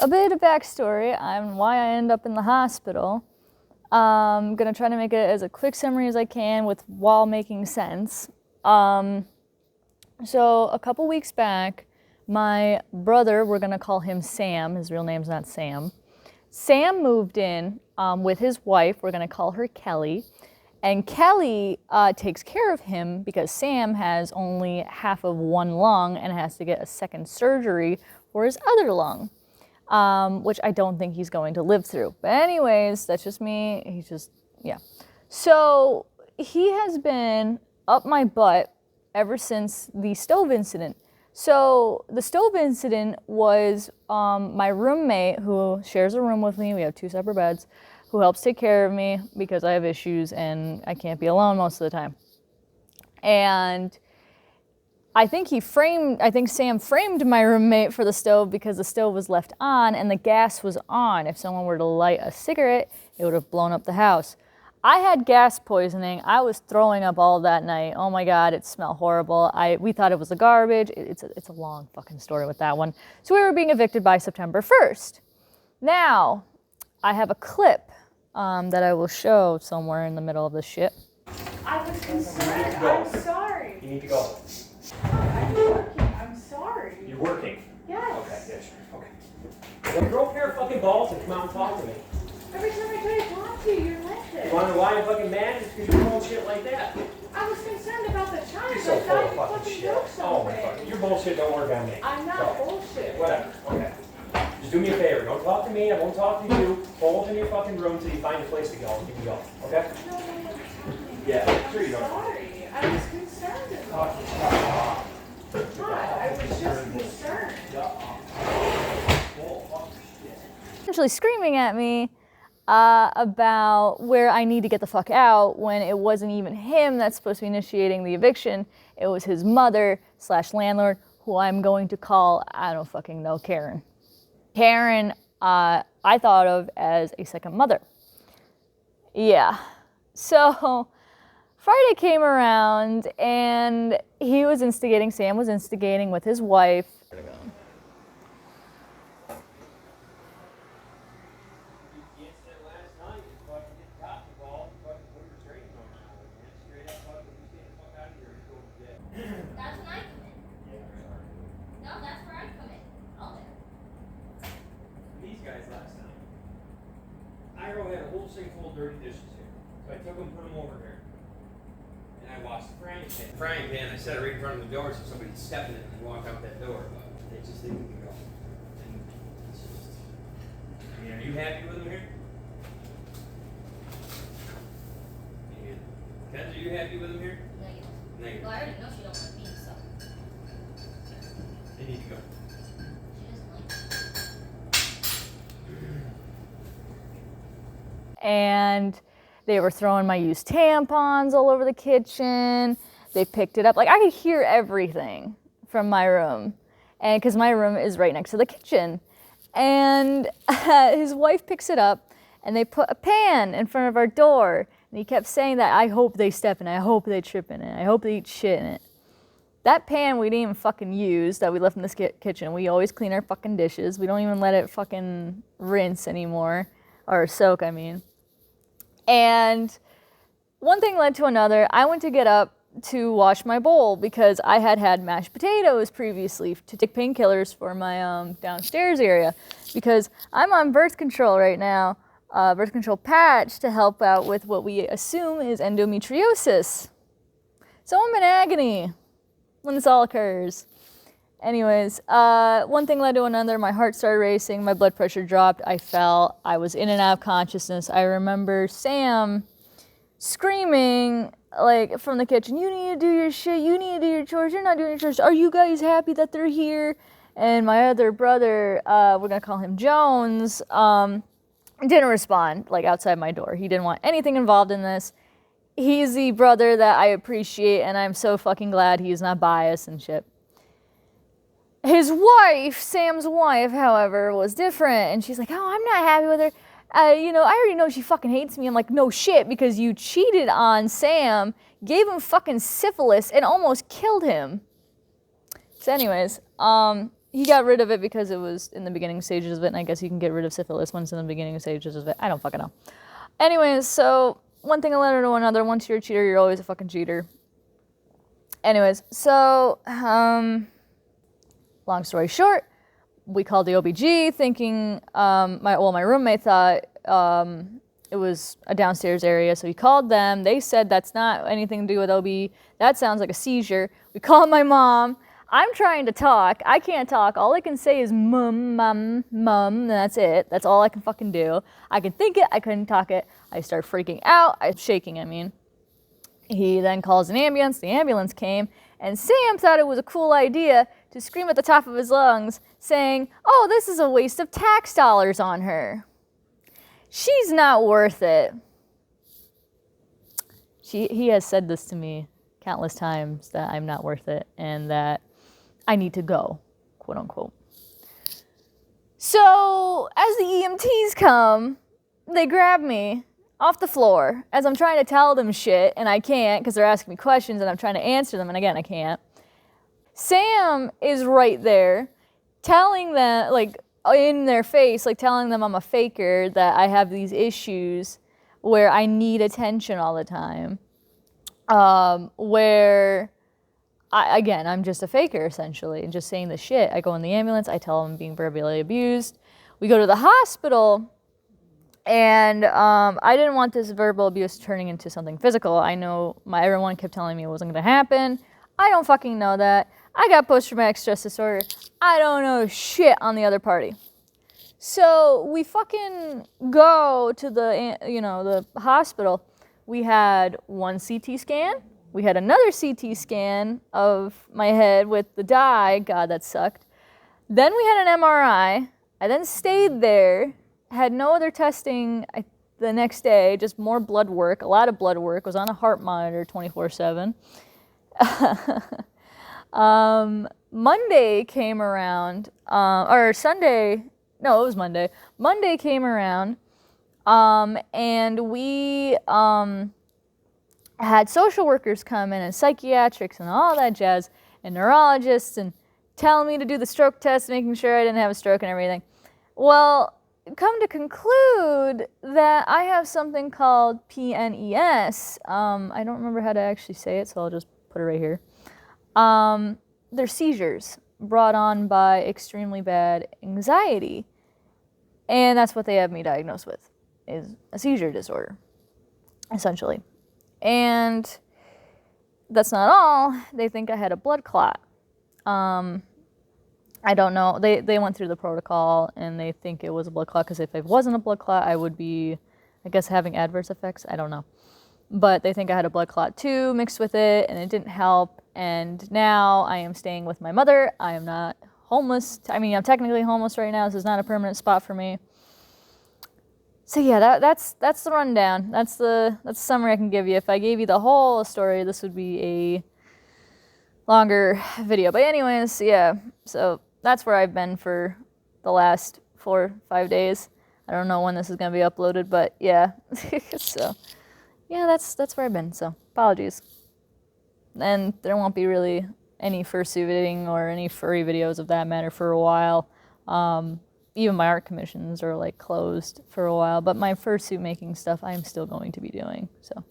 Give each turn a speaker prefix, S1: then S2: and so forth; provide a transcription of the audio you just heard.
S1: a bit of backstory on why I ended up in the hospital. I'm gonna try to make it as a quick summary as I can while making sense. So a couple weeks back, my brother, we're gonna call him Sam, his real name's not Sam. Sam moved in with his wife, we're gonna call her Kelly. And Kelly takes care of him because Sam has only half of one lung and has to get a second surgery for his other lung, which I don't think he's going to live through. But anyways, that's just me. He's just, yeah. So he has been up my butt ever since the stove incident. So the stove incident was my roommate, who shares a room with me, we have 2 separate beds, who helps take care of me because I have issues and I can't be alone most of the time. And I think Sam framed my roommate for the stove because the stove was left on and the gas was on. If someone were to light a cigarette, it would have blown up the house. I had gas poisoning. I was throwing up all that night. Oh my God, it smelled horrible. We thought it was the garbage. It's a long fucking story with that one. So we were being evicted by September 1st. Now, I have a clip that I will show somewhere in the middle of this shit.
S2: I was concerned. I'm sorry.
S3: You need to go.
S2: I'm working. I'm sorry.
S3: You're working?
S2: Yes.
S3: Okay, yeah, sure. Okay. Well, grow a pair of fucking balls and come out and talk to me.
S2: Every time I try to talk to you, you're like this.
S3: You wanna know why I'm fucking mad? It's because you're pulling shit like that.
S2: I was concerned about the child.
S3: You're so
S2: I
S3: full
S2: thought
S3: of
S2: you
S3: fucking shit.
S2: jokes
S3: Oh
S2: on
S3: my
S2: me.
S3: fucking, your bullshit don't work on me.
S2: I'm not bullshit.
S3: Whatever, okay. Just do me a favor, don't talk to me, I won't talk to you. Hold in your fucking room till you find a place to go. You can go, okay?
S2: No.
S3: Yeah, sure you
S2: I'm
S3: don't.
S2: sorry. I was concerned about
S3: Fucking
S2: it.
S3: stop.
S2: God, I was just concerned.
S1: Essentially screaming at me about where I need to get the fuck out when it wasn't even him that's supposed to be initiating the eviction. It was his mother/landlord, who I'm going to call, I don't fucking know, Karen. Karen, I thought of as a second mother. Yeah. So Friday came around and Sam was instigating with his wife.
S3: I had a whole sink full of dirty dishes here. So I took them, put them over here. And I washed the frying pan. I set it right in front of the door so somebody could step in it and walk out that door. But they just didn't go. And it's just, I mean, are you happy with them here? Kenz, are you happy with them here? Negative.
S4: Well, I already know she don't like me, so.
S3: They need to go.
S4: She doesn't like me.
S1: And they were throwing my used tampons all over the kitchen. They picked it up. Like, I could hear everything from my room. And because my room is right next to the kitchen. And his wife picks it up and they put a pan in front of our door. And he kept saying that, I hope they step in it, I hope they trip in it, I hope they eat shit in it. That pan we didn't even fucking use that we left in this kitchen. We always clean our fucking dishes. We don't even let it fucking rinse anymore. Or soak, I mean. And one thing led to another. I went to get up to wash my bowl because I had mashed potatoes previously to take painkillers for my downstairs area because I'm on birth control right now, birth control patch to help out with what we assume is endometriosis. So I'm in agony when this all occurs. Anyways, one thing led to another. My heart started racing. My blood pressure dropped. I fell. I was in and out of consciousness. I remember Sam screaming, like, from the kitchen, you need to do your shit. You need to do your chores. You're not doing your chores. Are you guys happy that they're here? And my other brother, we're going to call him Jones, didn't respond, like, outside my door. He didn't want anything involved in this. He's the brother that I appreciate, and I'm so fucking glad he's not biased and shit. His wife, Sam's wife, however, was different, and she's like, oh, I'm not happy with her. I already know she fucking hates me. I'm like, no shit, because you cheated on Sam, gave him fucking syphilis, and almost killed him. So anyways, he got rid of it because it was in the beginning stages of it, and I guess you can get rid of syphilis once in the beginning stages of it. I don't fucking know. Anyways, so one thing led to another. Once you're a cheater, you're always a fucking cheater. Anyways, so long story short, we called the OBG thinking my roommate thought it was a downstairs area, so he called them. They said that's not anything to do with OB. That sounds like a seizure. We called my mom. I'm trying to talk. I can't talk. All I can say is mum, and that's it. That's all I can fucking do. I can think it. I couldn't talk it. I start freaking out. I'm shaking, I mean. He then calls an ambulance. The ambulance came, and Sam thought it was a cool idea to scream at the top of his lungs, saying, "Oh, this is a waste of tax dollars on her. She's not worth it." He has said this to me countless times, that I'm not worth it and that I need to go, quote unquote. So as the EMTs come, they grab me off the floor as I'm trying to tell them shit, and I can't because they're asking me questions and I'm trying to answer them, and again, I can't. Sam is right there telling them, like, in their face, like telling them I'm a faker, that I have these issues where I need attention all the time. Where, I'm just a faker, essentially, and just saying the shit. I go in the ambulance, I tell them I'm being verbally abused. We go to the hospital, and I didn't want this verbal abuse turning into something physical. I know everyone kept telling me it wasn't going to happen. I don't fucking know that. I got post-traumatic stress disorder. I don't know shit on the other party. So we fucking go to the hospital. We had one CT scan. We had another CT scan of my head with the dye. God, that sucked. Then we had an MRI. I then stayed there, had no other testing the next day, just more blood work, a lot of blood work, was on a heart monitor 24/7. Monday came around, or Sunday, no, it was Monday. Monday came around, and we had social workers come in and psychiatrics and all that jazz and neurologists and telling me to do the stroke test, making sure I didn't have a stroke and everything. Well, come to conclude that I have something called PNES. I don't remember how to actually say it, so I'll just put it right here. They're seizures brought on by extremely bad anxiety. And that's what they have me diagnosed with, is a seizure disorder, essentially. And that's not all. They think I had a blood clot. I don't know. They went through the protocol, and they think it was a blood clot, because if it wasn't a blood clot, I would be, I guess, having adverse effects. I don't know. But they think I had a blood clot too mixed with it, and it didn't help. And now I am staying with my mother. I am not homeless. I mean, I'm technically homeless right now. This is not a permanent spot for me. So yeah, that's the rundown. That's the summary I can give you. If I gave you the whole story, this would be a longer video. But anyways, yeah. So that's where I've been for the last 4 or 5 days. I don't know when this is gonna be uploaded, but yeah. So yeah, that's where I've been. So apologies. And there won't be really any fursuiting or any furry videos of that matter for a while. Even my art commissions are like closed for a while, but my fursuit making stuff I'm still going to be doing. So